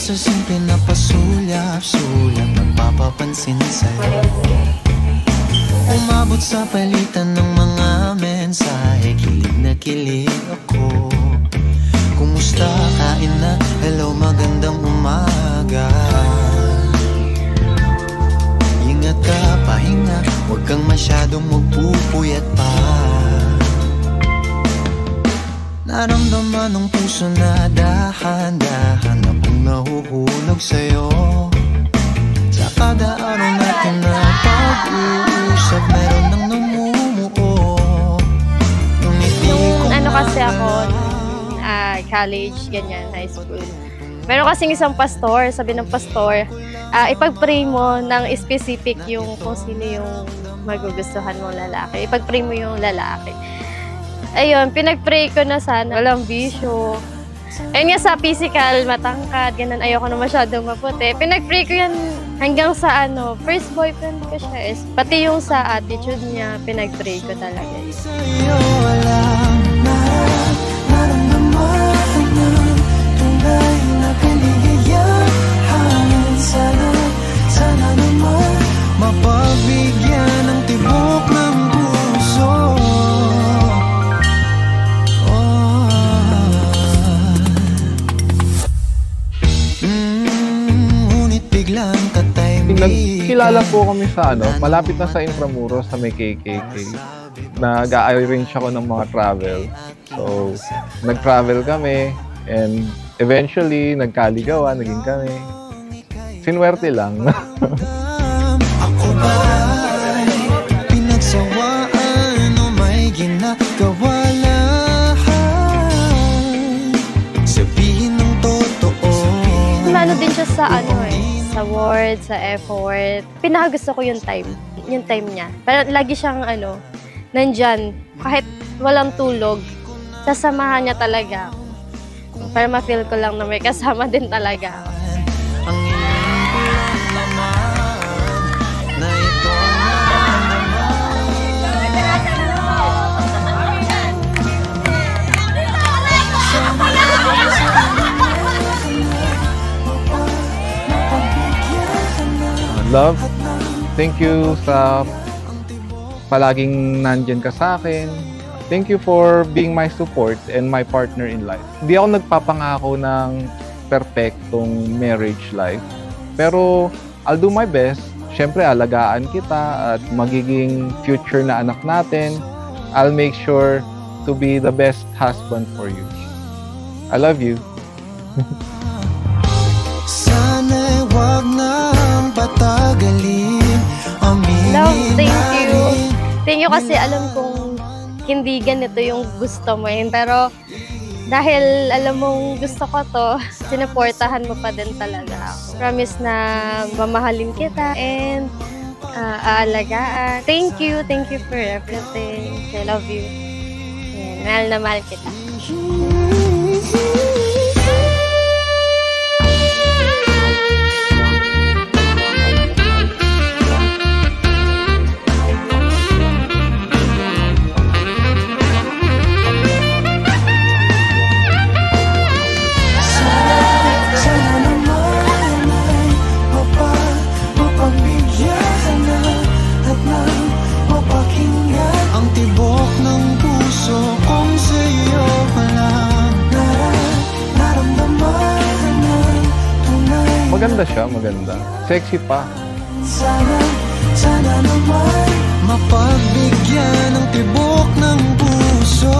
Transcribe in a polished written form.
sa simple na pasulyap-sulyap, nagpapapansin sa'yo. Umabot sa palitan ng mga mensahe, kilig na kilig ako. Kumusta, kain na, hello, magandang umaga. Ingat ka, pahinga, huwag kang masyadong magpupuyat pa. Naramdaman ng puso na dahan-dahan akong nahuhulog sa'yo. Sa kada araw natin na pag-uusap, meron nang namumuo. Nung ano kasi ako, college, ganyan, high school. Meron kasing isang pastor, sabi ng pastor, ipag-pray mo ng specific yung kung sino yung magugustuhan mong lalaki. Ipag-pray mo yung lalaki. Ayun, pinag-pray ko na sana, walang bisyo. Ayun nga sa physical, matangkad, ganun, ayoko na masyadong maputi. Pinag-pray ko yan hanggang sa first boyfriend ko siya. Pati yung sa attitude niya, pinag-pray ko talaga. Sana naman mapabigyan ng tibok ng puso. Ngunit biglang katahimik. Nagkilala po kami sa malapit na sa Intramuros sa may KKK. Nag-arrange ako ng mga travel. So, nag-travel kami and eventually nagkaligawan, naging kami. Sinuwerte lang. Ako ba'y pinagsawaan o may ginagawa lahat? Sabihin ng totoo. Ano din siya sa sa word, sa effort. Pinakagusto ko yung time niya. Pero lagi siyang nandyan, kahit walang tulog, sasamahan niya talaga. Para ma-feel ko lang na may kasama din talaga ako. Love, thank you sa palaging nandyan ka sa akin. Thank you for being my support and my partner in life. Hindi ako nagpapangako ng perfectong marriage life. Pero I'll do my best. Siyempre, alagaan kita at magiging future na anak natin. I'll make sure to be the best husband for you. I love you. Sana'y wag nang patagalin ang Love, thank you. Thank you kasi alam kong hindi ganito yung gusto mo yun. Pero dahil alam mong gusto ko to, sinuportahan mo pa din talaga ako. Promise na mamahalin kita and aalagaan. Thank you for everything. I love you. Yan, mahal na mahal kita. Maganda siya, maganda. Sexy pa. Sana naman mapagbigyan ng tibok ng puso.